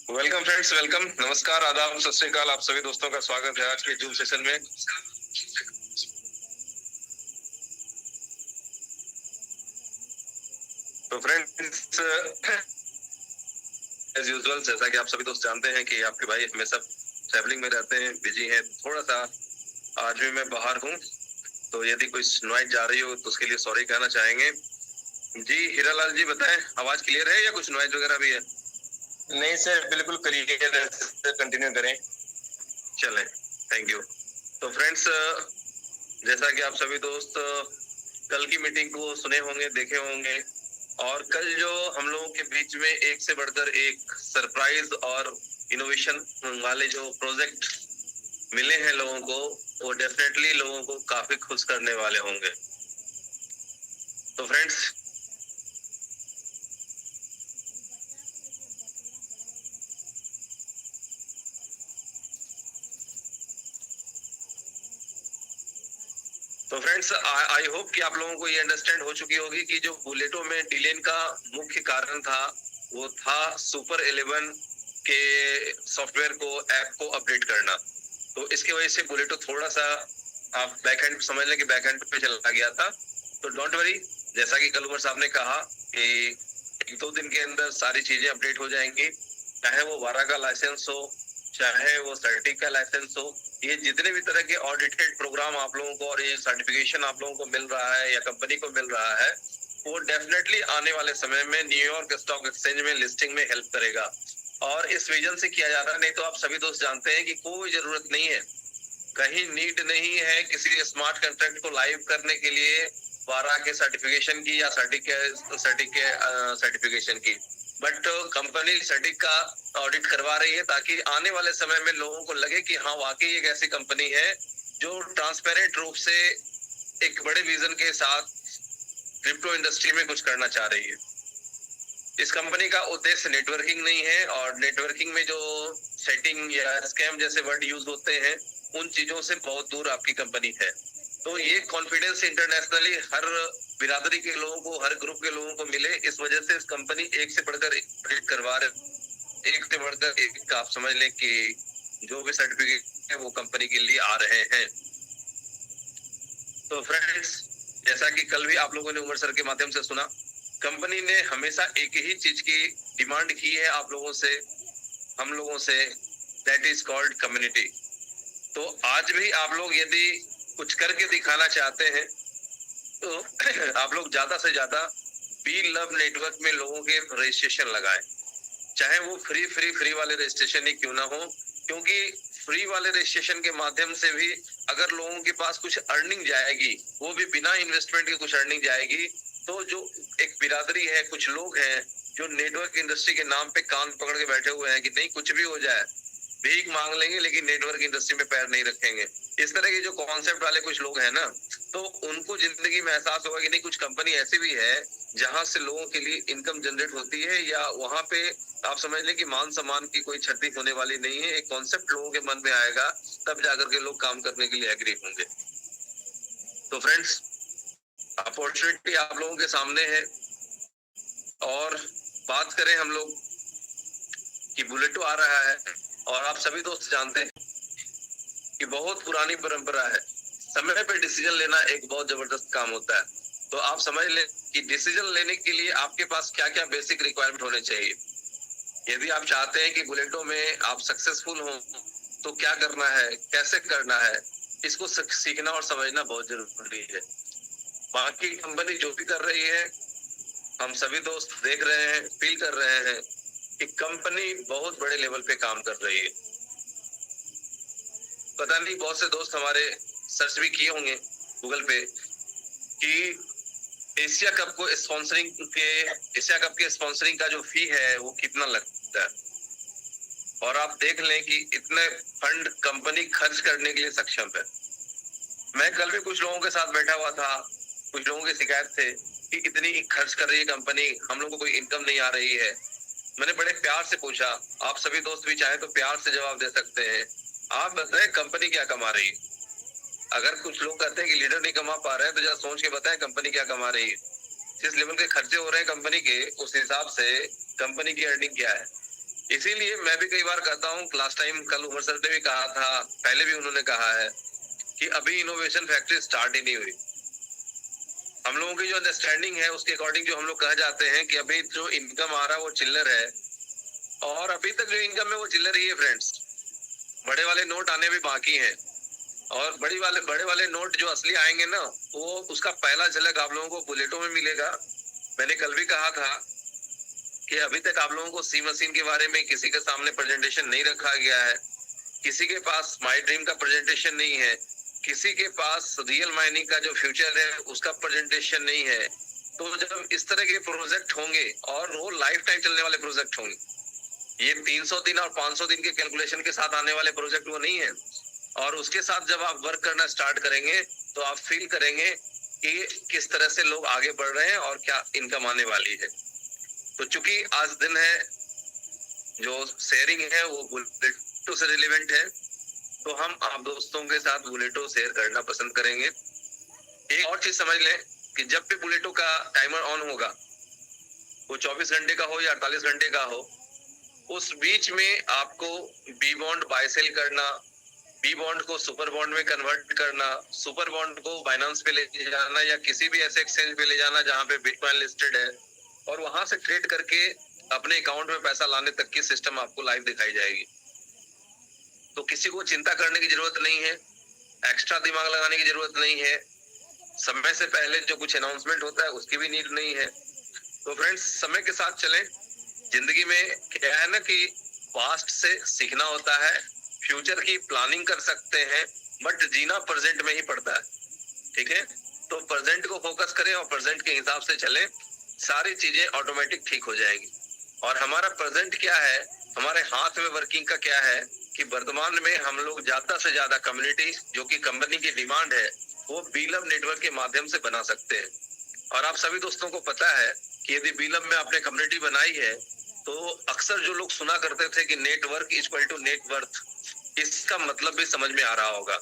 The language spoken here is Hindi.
वेलकम फ्रेंड्स, वेलकम, नमस्कार, आदाब, सत श्री अकाल। आप सभी दोस्तों का स्वागत है आज के जूम सेशन में। तो फ्रेंड्स, एज यूजुअल, जैसा कि आप सभी दोस्त जानते हैं कि आपके भाई हमेशा ट्रैवलिंग में रहते हैं, बिजी हैं। थोड़ा सा आज भी मैं बाहर हूँ, तो यदि कोई नॉइज जा रही हो तो उसके लिए सॉरी कहना चाहेंगे। जी हीरालाल जी, बताएं, आवाज क्लियर है या कुछ नॉइज वगैरह भी है? नहीं सर, बिल्कुल क्लियर है, कंटिन्यू करें। चलें, थैंक यू। तो फ्रेंड्स, जैसा कि आप सभी दोस्त कल की मीटिंग को सुने होंगे, देखे होंगे, और कल जो हम लोगों के बीच में एक से बढ़कर एक सरप्राइज और इनोवेशन वाले जो प्रोजेक्ट मिले हैं लोगों को, वो डेफिनेटली लोगों को काफी खुश करने वाले होंगे। तो फ्रेंड्स, आई होप कि आप लोगों को ये अंडरस्टैंड हो चुकी होगी कि जो बुलेटो में डिलेन का मुख्य कारण था वो था सुपर 11 के सॉफ्टवेयर को, ऐप को अपडेट करना। तो इसकी वजह से बुलेटो थोड़ा सा, आप बैकएंड समझ लें कि बैकएंड पे चला गया था। तो डोंट वरी, जैसा कि कल उमर साहब ने कहा कि 1-2 दिन के अंदर सारी चीजें अपडेट हो जाएंगी, चाहे वो वारा का लाइसेंस हो, चाहे वो सर्टिक का लाइसेंस हो, ये जितने भी तरह के ऑडिटेड प्रोग्राम आप लोगों को और ये सर्टिफिकेशन आप लोगों को मिल रहा है या कंपनी को मिल रहा है, वो डेफिनेटली आने वाले समय में न्यूयॉर्क स्टॉक एक्सचेंज में लिस्टिंग में हेल्प करेगा। और इस विजन से किया जा रहा है। नहीं तो आप सभी दोस्त जानते हैं कि कोई जरूरत नहीं है, कहीं नीड नहीं है किसी स्मार्ट कॉन्ट्रैक्ट को लाइव करने के लिए वारा के सर्टिफिकेशन की या सर्टिफिकेशन की, बट कंपनी सर्टिक का ऑडिट करवा रही है ताकि आने वाले समय में लोगों को लगे कि हाँ, वाकई एक ऐसी कंपनी है जो ट्रांसपेरेंट रूप से एक बड़े विजन के साथ क्रिप्टो इंडस्ट्री में कुछ करना चाह रही है। इस कंपनी का उद्देश्य नेटवर्किंग नहीं है, और नेटवर्किंग में जो सेटिंग या स्कैम जैसे वर्ड यूज होते हैं, उन चीजों से बहुत दूर आपकी कंपनी है। तो ये कॉन्फिडेंस इंटरनेशनली हर बिरादरी के लोगों को, हर ग्रुप के लोगों को मिले, इस वजह से इस कंपनी एक से बढ़कर एक करवा रहे, एक से बढ़कर एक, आप समझ लें कि जो भी सर्टिफिकेट है वो कंपनी के लिए आ रहे हैं। तो फ्रेंड्स, जैसा कि कल भी आप लोगों ने उमर सर के माध्यम से सुना, कंपनी ने हमेशा एक ही चीज की डिमांड की है आप लोगों से, हम लोगों से, दैट इज कॉल्ड कम्युनिटी। तो आज भी आप लोग यदि कुछ करके दिखाना चाहते हैं तो आप लोग ज्यादा से ज्यादा बी लव नेटवर्क में लोगों के रजिस्ट्रेशन लगाएं, चाहे वो फ्री वाले रजिस्ट्रेशन ही क्यों ना हो, क्योंकि फ्री वाले रजिस्ट्रेशन के माध्यम से भी अगर लोगों के पास कुछ अर्निंग जाएगी, वो भी बिना इन्वेस्टमेंट के कुछ अर्निंग जाएगी, तो जो एक बिरादरी है, कुछ लोग हैं जो नेटवर्क इंडस्ट्री के नाम पे कान पकड़ के बैठे हुए हैं कि नहीं कुछ भी हो जाए, भीख मांग लेंगे लेकिन नेटवर्क इंडस्ट्री में पैर नहीं रखेंगे, इस तरह के जो कॉन्सेप्ट वाले कुछ लोग हैं ना, तो उनको जिंदगी में एहसास होगा कि नहीं, कुछ कंपनी ऐसी भी है जहां से लोगों के लिए इनकम जनरेट होती है, या वहां पे आप समझ लें कि मान सम्मान की कोई क्षति होने वाली नहीं है। एक कॉन्सेप्ट लोगों के मन में आएगा, तब जाकर के लोग काम करने के लिए एग्री होंगे। तो फ्रेंड्स, अपॉर्चुनिटी आप लोगों के सामने है, और बात करें हम लोग कि बुलेटो आ रहा है, और आप सभी दोस्त जानते हैं कि बहुत पुरानी परंपरा है, समय पे डिसीजन लेना एक बहुत जबरदस्त काम होता है। तो आप समझ लें कि डिसीजन लेने के लिए आपके पास क्या क्या बेसिक रिक्वायरमेंट होने चाहिए। यदि आप चाहते हैं कि बुलेटो में आप सक्सेसफुल हो, तो क्या करना है, कैसे करना है, इसको सीखना और समझना बहुत जरूरी है। बाकी कंपनी जो भी कर रही है, हम सभी दोस्त देख रहे हैं, फील कर रहे हैं कि कंपनी बहुत बड़े लेवल पे काम कर रही है। पता नहीं, बहुत से दोस्त हमारे सर्च भी किए होंगे गूगल पे कि एशिया कप के स्पॉन्सरिंग का जो फी है वो कितना लगता है, और आप देख लें कि इतने फंड कंपनी खर्च करने के लिए सक्षम है। मैं कल भी कुछ लोगों के साथ बैठा हुआ था, कुछ लोगों की शिकायत थे कि इतनी खर्च कर रही है कंपनी, हम लोग को कोई इनकम नहीं आ रही है। मैंने बड़े प्यार से पूछा, आप सभी दोस्त भी चाहे तो प्यार से जवाब दे सकते हैं, आप बताएं कंपनी क्या कमा रही है। अगर कुछ लोग कहते हैं कि लीडर नहीं कमा पा रहे हैं, तो जरा सोच के बताएं कंपनी क्या कमा रही है। जिस लेवल के खर्चे हो रहे हैं कंपनी के, उस हिसाब से कंपनी की अर्निंग क्या है। इसीलिए मैं भी कई बार कहता हूँ, लास्ट टाइम कल उमर सर ने भी कहा था, पहले भी उन्होंने कहा है कि अभी इनोवेशन फैक्ट्री स्टार्ट ही नहीं हुई। हम लोगों की जो अंडरस्टैंडिंग है उसके अकॉर्डिंग जो हम लोग कह जाते हैं कि अभी जो इनकम आ रहा है वो चिल्लर है, और अभी तक जो इनकम है वो चिल्लर ही है फ्रेंड्स। बड़े वाले नोट आने भी बाकी हैं, और बड़े वाले नोट जो असली आएंगे ना, वो उसका पहला झलक आप लोगों को बुलेटों में मिलेगा। मैंने कल भी कहा था कि अभी तक आप लोगों को सी मशीन के बारे में किसी के सामने प्रेजेंटेशन नहीं रखा गया है, किसी के पास माई ड्रीम का प्रेजेंटेशन नहीं है, किसी के पास रियल माइनिंग का जो फ्यूचर है उसका प्रेजेंटेशन नहीं है। तो जब इस तरह के प्रोजेक्ट होंगे, और वो लाइफ टाइम चलने वाले प्रोजेक्ट होंगे, ये 300 दिन और 500 दिन के कैलकुलेशन के साथ आने वाले प्रोजेक्ट वो नहीं है, और उसके साथ जब आप वर्क करना स्टार्ट करेंगे तो आप फील करेंगे कि किस तरह से लोग आगे बढ़ रहे हैं और क्या इनकम आने वाली है। तो चूंकि आज दिन है, जो शेयरिंग है वो बुलेटो से रिलेवेंट है, तो हम आप दोस्तों के साथ बुलेटो शेयर करना पसंद करेंगे। एक और चीज समझ लें कि जब भी बुलेटो का टाइमर ऑन होगा, वो 24 घंटे का हो या 48 घंटे का हो, उस बीच में आपको बी बॉन्ड बाय सेल करना, बी बॉन्ड को सुपर बॉन्ड में कन्वर्ट करना, सुपर बॉन्ड को बाइनेंस पे ले जाना या किसी भी ऐसे एक्सचेंज पे ले जाना जहां पे बिटकॉइन लिस्टेड है, और वहां से ट्रेड करके अपने अकाउंट में पैसा लाने तक की सिस्टम आपको लाइव दिखाई जाएगी। तो किसी को चिंता करने की जरूरत नहीं है, एक्स्ट्रा दिमाग लगाने की जरूरत नहीं है, समय से पहले जो कुछ अनाउंसमेंट होता है उसकी भी नीड नहीं है। तो फ्रेंड्स, समय के साथ चलें। जिंदगी में क्या है ना कि पास्ट से सीखना होता है, फ्यूचर की प्लानिंग कर सकते हैं, बट जीना प्रेजेंट में ही पड़ता है। ठीक है, तो प्रेजेंट को फोकस करें और प्रेजेंट के हिसाब से चलें, सारी चीजें ऑटोमेटिक ठीक हो जाएगी। और हमारा प्रेजेंट क्या है, हमारे हाथ में वर्किंग का क्या है कि वर्तमान में हम लोग ज्यादा से ज्यादा कम्युनिटी, जो कि कंपनी की डिमांड है, वो बीलम नेटवर्क के माध्यम से बना सकते हैं। और आप सभी दोस्तों को पता है कि यदि बीलम में आपने कम्युनिटी बनाई है, तो अक्सर जो लोग सुना करते थे कि नेटवर्क इक्वल टू नेटवर्थ, इसका मतलब भी समझ में आ रहा होगा।